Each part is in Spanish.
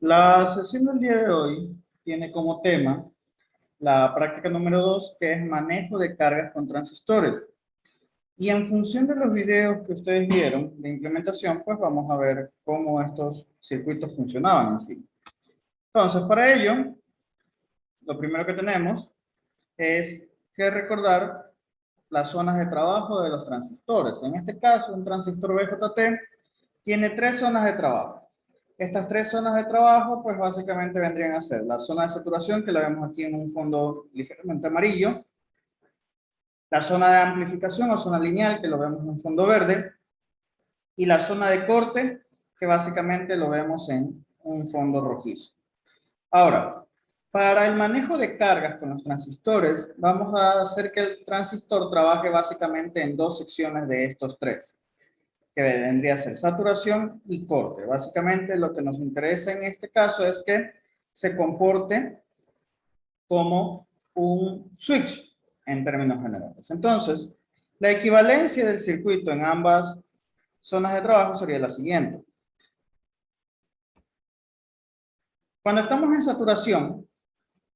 La sesión del día de hoy tiene como tema la práctica número 2, que es manejo de cargas con transistores. Y en función de los videos que ustedes vieron de implementación, pues vamos a ver cómo estos circuitos funcionaban en sí. Entonces, para ello, lo primero que tenemos es que recordar las zonas de trabajo de los transistores. En este caso, un transistor BJT tiene tres zonas de trabajo. Estas tres zonas de trabajo, pues básicamente vendrían a ser la zona de saturación, que la vemos aquí en un fondo ligeramente amarillo, la zona de amplificación o zona lineal, que lo vemos en un fondo verde, y la zona de corte, que básicamente lo vemos en un fondo rojizo. Ahora, para el manejo de cargas con los transistores, vamos a hacer que el transistor trabaje básicamente en dos secciones de estos tres, que vendría a ser saturación y corte. Básicamente lo que nos interesa en este caso es que se comporte como un switch en términos generales. Entonces, la equivalencia del circuito en ambas zonas de trabajo sería la siguiente. Cuando estamos en saturación,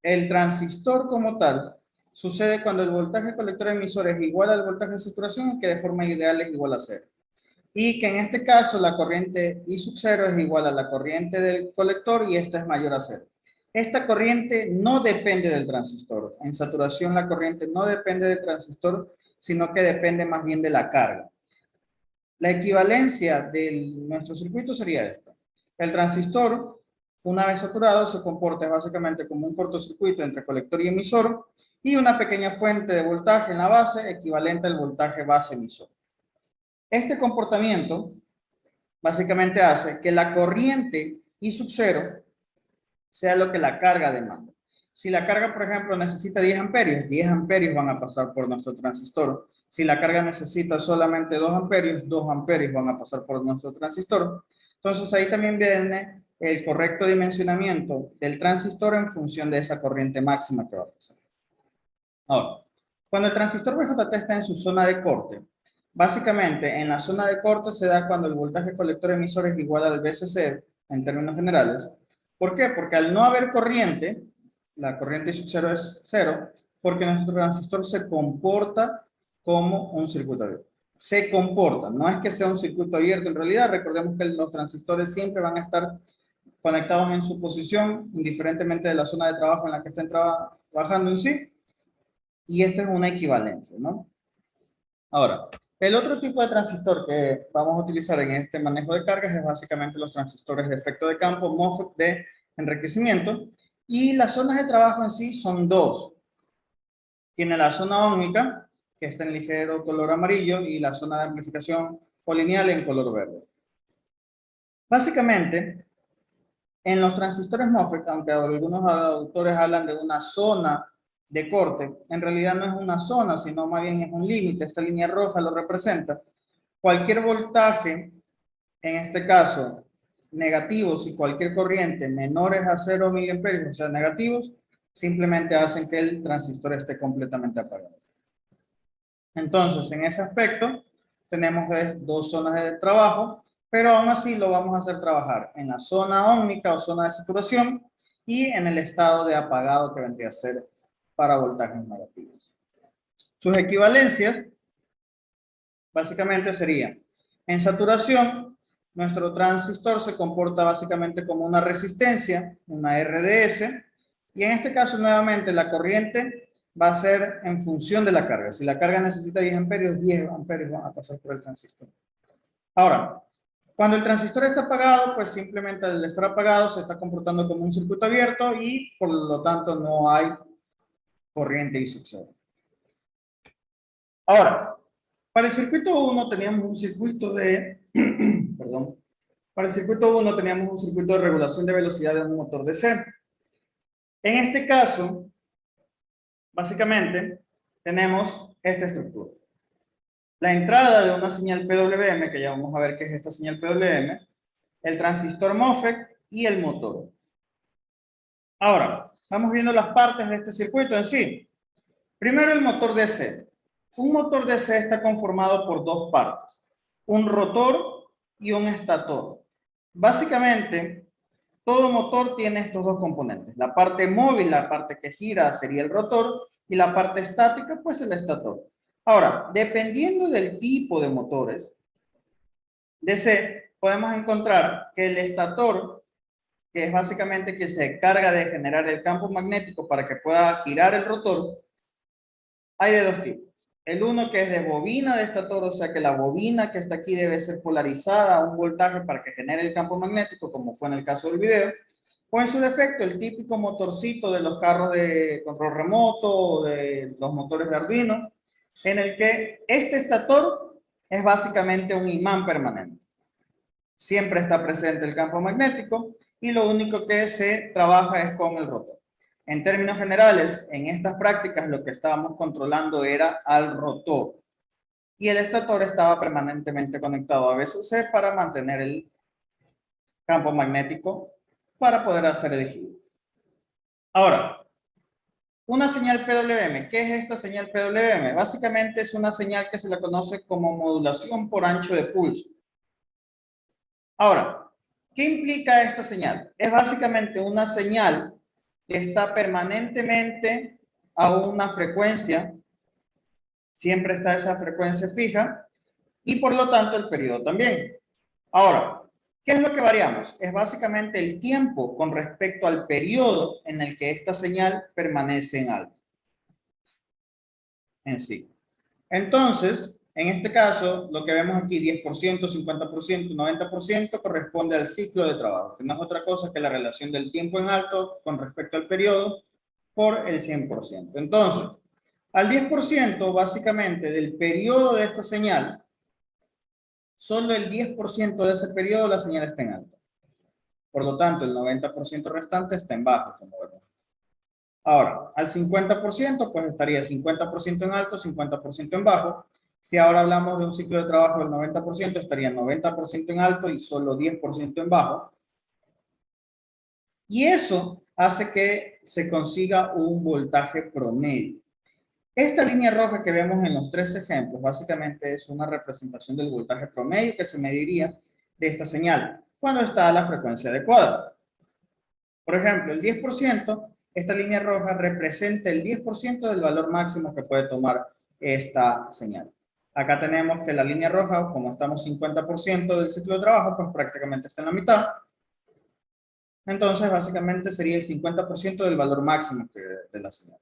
el transistor como tal sucede cuando el voltaje colector emisor es igual al voltaje de saturación, que de forma ideal es igual a cero. Y que en este caso la corriente I sub 0 es igual a la corriente del colector y esta es mayor a cero. Esta corriente no depende del transistor. En saturación la corriente no depende del transistor, sino que depende más bien de la carga. La equivalencia de nuestro circuito sería esta. El transistor, una vez saturado, se comporta básicamente como un cortocircuito entre colector y emisor y una pequeña fuente de voltaje en la base equivalente al voltaje base emisor. Este comportamiento básicamente hace que la corriente I sub 0 sea lo que la carga demanda. Si la carga, por ejemplo, necesita 10 amperios, 10 amperios van a pasar por nuestro transistor. Si la carga necesita solamente 2 amperios, 2 amperios van a pasar por nuestro transistor. Entonces ahí también viene el correcto dimensionamiento del transistor en función de esa corriente máxima que va a pasar. Ahora, cuando el transistor BJT está en su zona de corte, básicamente en la zona de corte se da cuando el voltaje colector emisor es igual al VCC en términos generales. ¿Por qué? Porque al no haber corriente, la corriente I sub 0 es cero, porque nuestro transistor se comporta como un circuito abierto. Se comporta, no es que sea un circuito abierto en realidad. Recordemos que los transistores siempre van a estar conectados en su posición, indiferentemente de la zona de trabajo en la que estén trabajando en sí. Y esta es una equivalencia, ¿no? Ahora, el otro tipo de transistor que vamos a utilizar en este manejo de cargas es básicamente los transistores de efecto de campo, MOSFET de enriquecimiento, y las zonas de trabajo en sí son dos. Tiene la zona óhmica, que está en ligero color amarillo, y la zona de amplificación polineal en color verde. Básicamente, en los transistores MOSFET, aunque algunos autores hablan de una zona de corte, en realidad no es una zona, sino más bien es un límite. Esta línea roja lo representa. Cualquier voltaje, en este caso negativos, y cualquier corriente menores a 0 miliamperios, o sea negativos, simplemente hacen que el transistor esté completamente apagado. Entonces, en ese aspecto, tenemos dos zonas de trabajo, pero aún así lo vamos a hacer trabajar en la zona óhmica o zona de saturación y en el estado de apagado, que vendría a ser para voltajes negativos. Sus equivalencias básicamente serían: en saturación, nuestro transistor se comporta básicamente como una resistencia, una RDS, y en este caso nuevamente la corriente va a ser en función de la carga. Si la carga necesita 10 amperios, 10 amperios van a pasar por el transistor. Ahora, cuando el transistor está apagado, pues simplemente al estar apagado se está comportando como un circuito abierto y por lo tanto no hay corriente I sub 0. Ahora, para el circuito 1 teníamos un circuito de, perdón, para el circuito 1 teníamos un circuito de regulación de velocidad de un motor DC. En este caso, básicamente, tenemos esta estructura. La entrada de una señal PWM, que ya vamos a ver qué es esta señal PWM, el transistor MOSFET y el motor. Ahora, vamos viendo las partes de este circuito en sí. Primero, el motor DC. Un motor DC está conformado por dos partes, un rotor y un estator. Básicamente, Todo motor tiene estos dos componentes. La parte móvil, la parte que gira, sería el rotor, y la parte estática, pues el estator. Ahora, dependiendo del tipo de motores, DC, podemos encontrar que el estator, que es básicamente que se encarga de generar el campo magnético para que pueda girar el rotor, hay de dos tipos. El uno que es de bobina de estator, o sea que la bobina que está aquí debe ser polarizada a un voltaje para que genere el campo magnético, como fue en el caso del video, o en su defecto el típico motorcito de los carros de control remoto o de los motores de Arduino, en el que este estator es básicamente un imán permanente. Siempre está presente el campo magnético y lo único que se trabaja es con el rotor. En términos generales, en estas prácticas lo que estábamos controlando era al rotor y el estator estaba permanentemente conectado a VCC para mantener el campo magnético para poder hacer el giro. Ahora, una señal PWM. ¿Qué es esta señal PWM? Básicamente es una señal que se le conoce como modulación por ancho de pulso. Ahora, ¿qué implica esta señal? Es básicamente una señal que está permanentemente a una frecuencia, siempre está esa frecuencia fija, y por lo tanto el periodo también. Ahora, ¿qué es lo que variamos? Es básicamente el tiempo con respecto al periodo en el que esta señal permanece en alto. En sí. Entonces, en este caso, lo que vemos aquí, 10%, 50%, 90%, corresponde al ciclo de trabajo, que no es otra cosa que la relación del tiempo en alto con respecto al periodo por el 100%. Entonces, al 10%, básicamente, del periodo de esta señal, solo el 10% de ese periodo la señal está en alto. Por lo tanto, el 90% restante está en bajo, como vemos. Ahora, al 50%, pues estaría 50% en alto, 50% en bajo. Si ahora hablamos de un ciclo de trabajo del 90%, estaría 90% en alto y solo 10% en bajo. Y eso hace que se consiga un voltaje promedio. Esta línea roja que vemos en los tres ejemplos, básicamente es una representación del voltaje promedio que se mediría de esta señal cuando está a la frecuencia adecuada. Por ejemplo, el 10%, esta línea roja representa el 10% del valor máximo que puede tomar esta señal. Acá tenemos que la línea roja, como estamos 50% del ciclo de trabajo, pues prácticamente está en la mitad. Entonces, básicamente sería el 50% del valor máximo de la señal.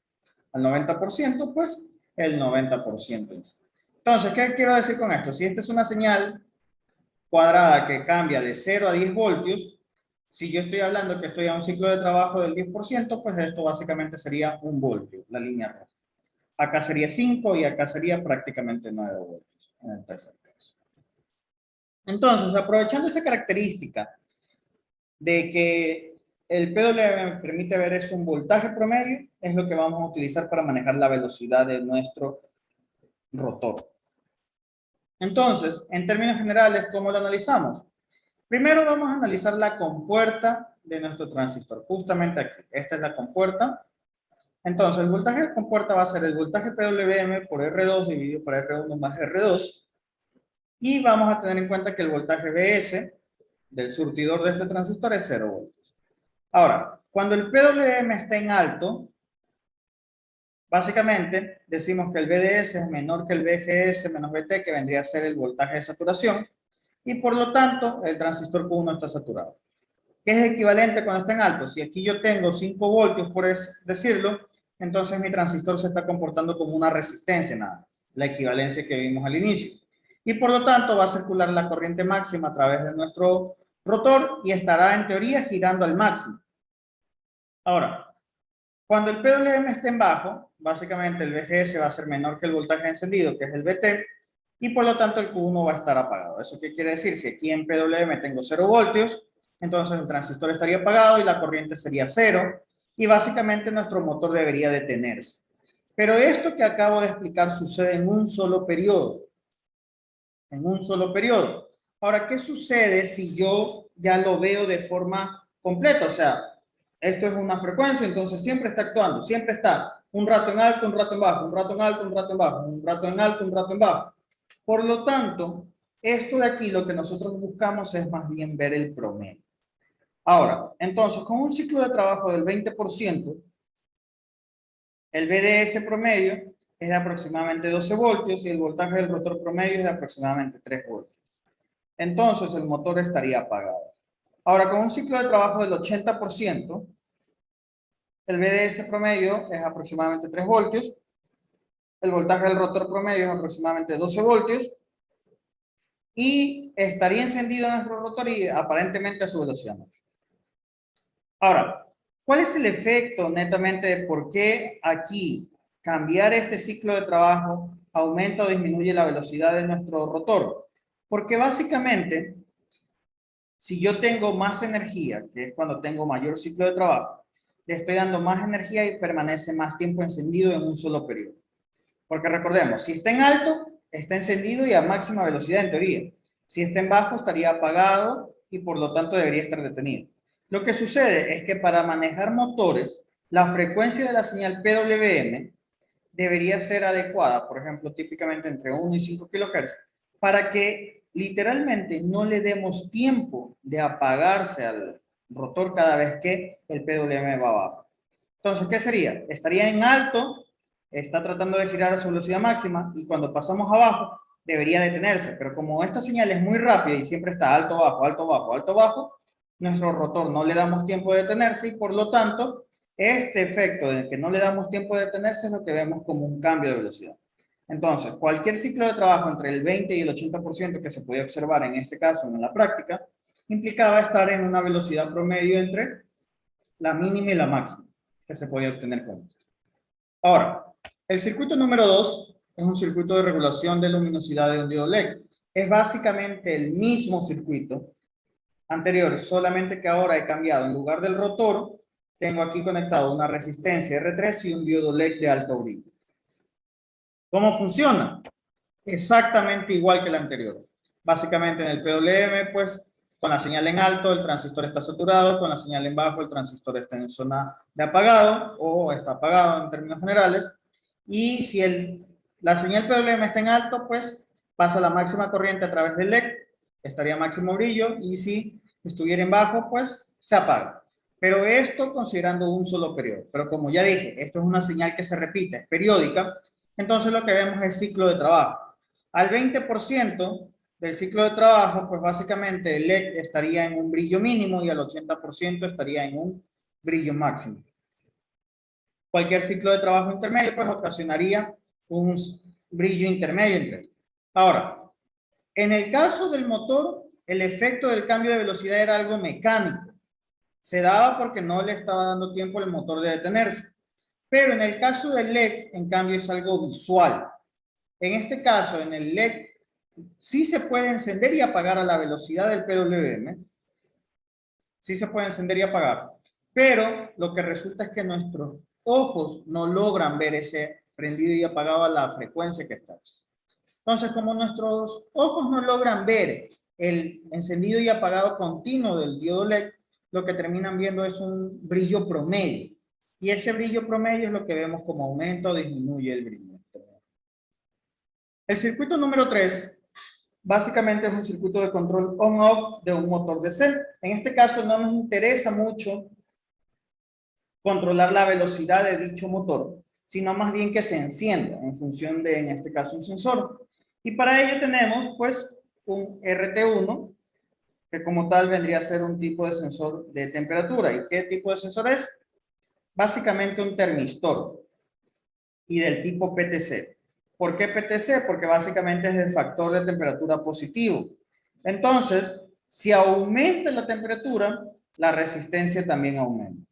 Al 90%, pues el 90%. Entonces, ¿qué quiero decir con esto? Si esta es una señal cuadrada que cambia de 0 a 10 voltios, si yo estoy hablando que estoy a un ciclo de trabajo del 10%, pues esto básicamente sería 1 voltio, la línea roja. Acá sería 5 y acá sería prácticamente 9 voltios en el tercer caso. Entonces, aprovechando esa característica de que el PWM permite ver es un voltaje promedio, es lo que vamos a utilizar para manejar la velocidad de nuestro rotor. Entonces, en términos generales, ¿cómo lo analizamos? Primero vamos a analizar la compuerta de nuestro transistor, justamente aquí. Esta es la compuerta. Entonces, el voltaje de compuerta va a ser el voltaje PWM por R2 dividido por R1 más R2. Y vamos a tener en cuenta que el voltaje BS del surtidor de este transistor es 0 voltios. Ahora, cuando el PWM está en alto, básicamente decimos que el BDS es menor que el BGS menos BT, que vendría a ser el voltaje de saturación. Y por lo tanto, el transistor Q1 está saturado. ¿Qué es equivalente cuando está en alto? Si aquí yo tengo 5 voltios, por decirlo, entonces mi transistor se está comportando como una resistencia nada más, la equivalencia que vimos al inicio. Y por lo tanto va a circular la corriente máxima a través de nuestro rotor y estará en teoría girando al máximo. Ahora, cuando el PWM esté en bajo, básicamente el VGS va a ser menor que el voltaje encendido, que es el VT, y por lo tanto el Q1 va a estar apagado. ¿Eso qué quiere decir? Si aquí en PWM tengo 0 voltios, entonces el transistor estaría apagado y la corriente sería 0, y básicamente nuestro motor debería detenerse. Pero esto que acabo de explicar sucede en un solo periodo. En un solo periodo. Ahora, ¿qué sucede si yo ya lo veo de forma completa? O sea, esto es una frecuencia, entonces siempre está actuando, siempre está un rato en alto, un rato en bajo, un rato en alto, un rato en bajo, un rato en alto, un rato en bajo. Por lo tanto, esto de aquí lo que nosotros buscamos es más bien ver el promedio. Ahora, entonces, con un ciclo de trabajo del 20%, el VDS promedio es de aproximadamente 12 voltios y el voltaje del rotor promedio es de aproximadamente 3 voltios. Entonces, el motor estaría apagado. Ahora, con un ciclo de trabajo del 80%, el VDS promedio es aproximadamente 3 voltios, el voltaje del rotor promedio es aproximadamente 12 voltios y estaría encendido nuestro rotor y aparentemente a su velocidad máxima. Ahora, ¿cuál es el efecto netamente de por qué aquí cambiar este ciclo de trabajo aumenta o disminuye la velocidad de nuestro rotor? Porque básicamente, si yo tengo más energía, que es cuando tengo mayor ciclo de trabajo, le estoy dando más energía y permanece más tiempo encendido en un solo periodo. Porque recordemos, si está en alto, está encendido y a máxima velocidad en teoría. Si está en bajo, estaría apagado y por lo tanto debería estar detenido. Lo que sucede es que para manejar motores, la frecuencia de la señal PWM debería ser adecuada, por ejemplo, típicamente entre 1 y 5 kHz, para que literalmente no le demos tiempo de apagarse al rotor cada vez que el PWM va abajo. Entonces, ¿qué sería? Estaría en alto, está tratando de girar a su velocidad máxima y cuando pasamos abajo debería detenerse, pero como esta señal es muy rápida y siempre está alto, bajo, alto, bajo, alto, bajo, nuestro rotor no le damos tiempo de detenerse y por lo tanto este efecto de que no le damos tiempo de detenerse es lo que vemos como un cambio de velocidad. Entonces, cualquier ciclo de trabajo entre el 20 y el 80% que se podía observar en este caso en la práctica, implicaba estar en una velocidad promedio entre la mínima y la máxima que se podía obtener con esto. Ahora, el circuito número 2 es un circuito de regulación de luminosidad de un diodo LED. Es básicamente el mismo circuito anterior, solamente que ahora he cambiado. En lugar del rotor, tengo aquí conectado una resistencia R3 y un diodo LED de alto brillo. ¿Cómo funciona? Exactamente igual que el anterior. Básicamente en el PWM, pues, con la señal en alto, el transistor está saturado, con la señal en bajo, el transistor está en zona de apagado o está apagado en términos generales. Y si la señal PWM está en alto, pues pasa la máxima corriente a través del LED, estaría máximo brillo, y si estuviera en bajo, pues se apaga. Pero esto considerando un solo periodo. Pero como ya dije, esto es una señal que se repite, es periódica, entonces lo que vemos es el ciclo de trabajo. Al 20% del ciclo de trabajo, pues básicamente el LED estaría en un brillo mínimo y al 80% estaría en un brillo máximo. Cualquier ciclo de trabajo intermedio, pues ocasionaría un brillo intermedio entre. Ahora, en el caso del motor, el efecto del cambio de velocidad era algo mecánico. Se daba porque no le estaba dando tiempo al motor de detenerse. Pero en el caso del LED, en cambio, es algo visual. En este caso, en el LED, sí se puede encender y apagar a la velocidad del PWM. Sí se puede encender y apagar. Pero lo que resulta es que nuestros ojos no logran ver ese prendido y apagado a la frecuencia que está. Entonces, como nuestros ojos no logran ver el encendido y apagado continuo del diodo LED, lo que terminan viendo es un brillo promedio. Y ese brillo promedio es lo que vemos como aumenta o disminuye el brillo. El circuito número 3 básicamente es un circuito de control on-off de un motor DC. En este caso no nos interesa mucho controlar la velocidad de dicho motor, sino más bien que se encienda en función de, en este caso, un sensor. Y para ello tenemos pues un RT1, que como tal vendría a ser un tipo de sensor de temperatura. ¿Y qué tipo de sensor es? Básicamente un termistor y del tipo PTC. ¿Por qué PTC? Porque básicamente es el factor de temperatura positivo. Entonces, si aumenta la temperatura, la resistencia también aumenta.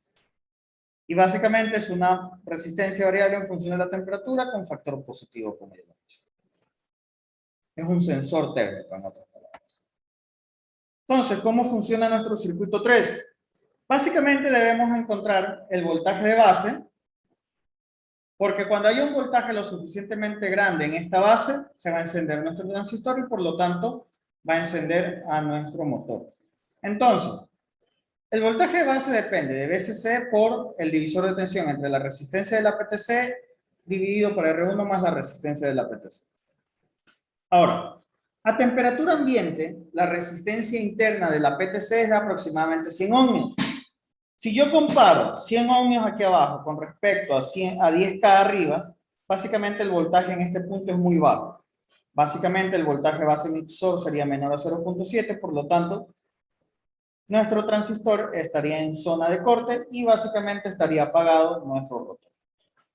Y básicamente es una resistencia variable en función de la temperatura con factor positivo, como ya lo he dicho. Es un sensor térmico, en otras palabras. Entonces, ¿cómo funciona nuestro circuito 3? Básicamente debemos encontrar el voltaje de base, porque cuando hay un voltaje lo suficientemente grande en esta base, se va a encender nuestro transistor y por lo tanto va a encender a nuestro motor. Entonces, el voltaje de base depende de VCC por el divisor de tensión entre la resistencia de la PTC dividido por R1 más la resistencia de la PTC. Ahora, A temperatura ambiente, la resistencia interna de la PTC es de aproximadamente 100 ohmios. Si yo comparo 100 ohmios aquí abajo con respecto a 10K arriba, básicamente el voltaje en este punto es muy bajo. Básicamente el voltaje base emisor sería menor a 0.7, por lo tanto, nuestro transistor estaría en zona de corte y básicamente estaría apagado nuestro rotor.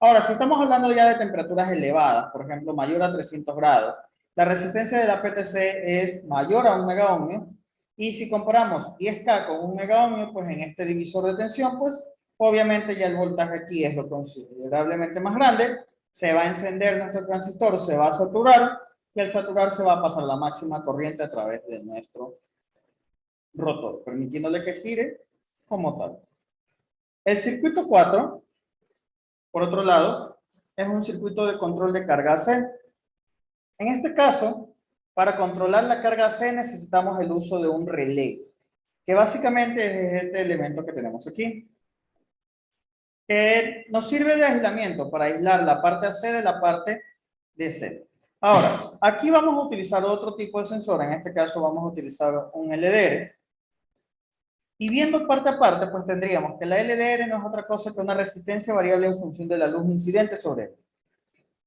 Ahora, si estamos hablando ya de temperaturas elevadas, por ejemplo, mayor a 300 grados, la resistencia de la PTC es mayor a 1 megaohmio, y si comparamos 10K con 1 megaohmio, pues en este divisor de tensión, pues obviamente ya el voltaje aquí es lo considerablemente más grande, se va a encender nuestro transistor, se va a saturar, y al saturar se va a pasar la máxima corriente a través de nuestro rotor, permitiéndole que gire como tal. El circuito 4, por otro lado, es un circuito de control de carga AC. En este caso, para controlar la carga AC necesitamos el uso de un relé, que básicamente es este elemento que tenemos aquí. Nos sirve de aislamiento para aislar la parte AC de la parte DC. Ahora, aquí vamos a utilizar otro tipo de sensor, en este caso vamos a utilizar un LDR. Y viendo parte a parte, pues tendríamos que la LDR no es otra cosa que una resistencia variable en función de la luz incidente sobre él.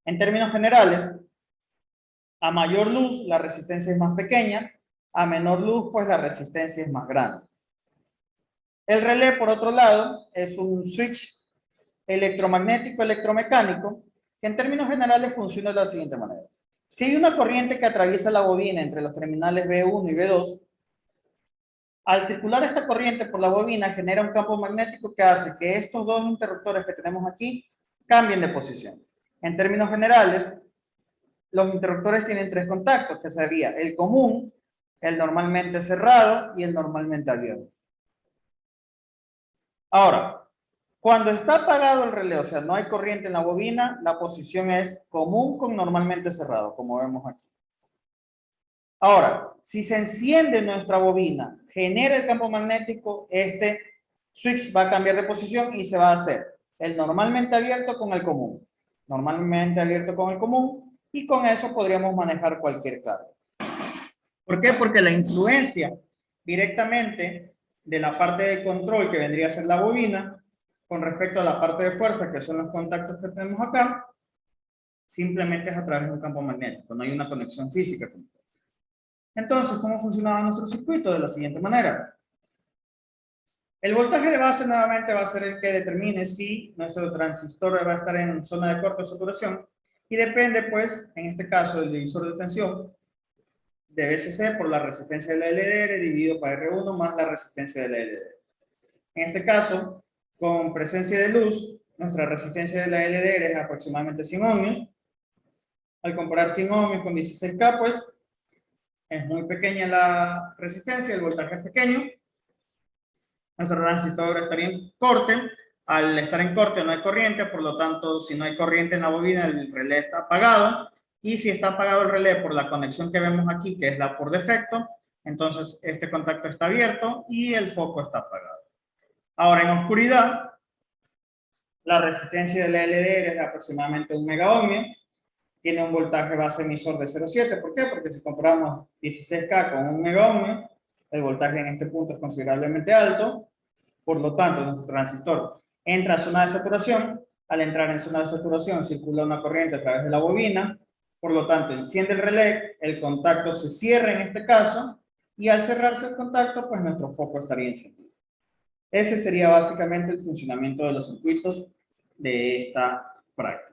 En términos generales, a mayor luz la resistencia es más pequeña, a menor luz pues la resistencia es más grande. El relé, por otro lado, es un switch electromagnético electromecánico que en términos generales funciona de la siguiente manera. Si hay una corriente que atraviesa la bobina entre los terminales B1 y B2, al circular esta corriente por la bobina genera un campo magnético que hace que estos dos interruptores que tenemos aquí cambien de posición. En términos generales, los interruptores tienen tres contactos, que sería el común, el normalmente cerrado y el normalmente abierto. Ahora, cuando está apagado el relé, o sea, no hay corriente en la bobina, la posición es común con normalmente cerrado, como vemos aquí. Ahora, si se enciende nuestra bobina, genera el campo magnético, este switch va a cambiar de posición y se va a hacer el normalmente abierto con el común. Normalmente abierto con el común, y con eso podríamos manejar cualquier carga. ¿Por qué? Porque la influencia directamente de la parte de control que vendría a ser la bobina con respecto a la parte de fuerza, que son los contactos que tenemos acá, simplemente es a través de un campo magnético, no hay una conexión física. Entonces, ¿cómo funcionaba nuestro circuito? De la siguiente manera. El voltaje de base nuevamente va a ser el que determine si nuestro transistor va a estar en zona de corte o saturación, y depende, pues, en este caso, del divisor de tensión de VCC por la resistencia de la LDR dividido por R1 más la resistencia de la LDR. En este caso, con presencia de luz, nuestra resistencia de la LDR es aproximadamente 100 ohmios. Al comparar 100 ohmios con 16K, pues, es muy pequeña la resistencia, el voltaje es pequeño. Nuestro transistor estaría en corte. Al estar en corte no hay corriente, por lo tanto, si no hay corriente en la bobina, el relé está apagado. Y si está apagado el relé por la conexión que vemos aquí, que es la por defecto, entonces este contacto está abierto y el foco está apagado. Ahora, en oscuridad, la resistencia de la LDR es de aproximadamente 1 megaohmio. Tiene un voltaje base emisor de 0,7. ¿Por qué? Porque si comparamos 16K con 1 megaohmio, el voltaje en este punto es considerablemente alto. Por lo tanto, nuestro transistor entra a zona de saturación. Al entrar en zona de saturación, circula una corriente a través de la bobina. Por lo tanto, enciende el relé, el contacto se cierra en este caso, y al cerrarse el contacto, pues nuestro foco estaría encendido. Ese sería básicamente el funcionamiento de los circuitos de esta práctica.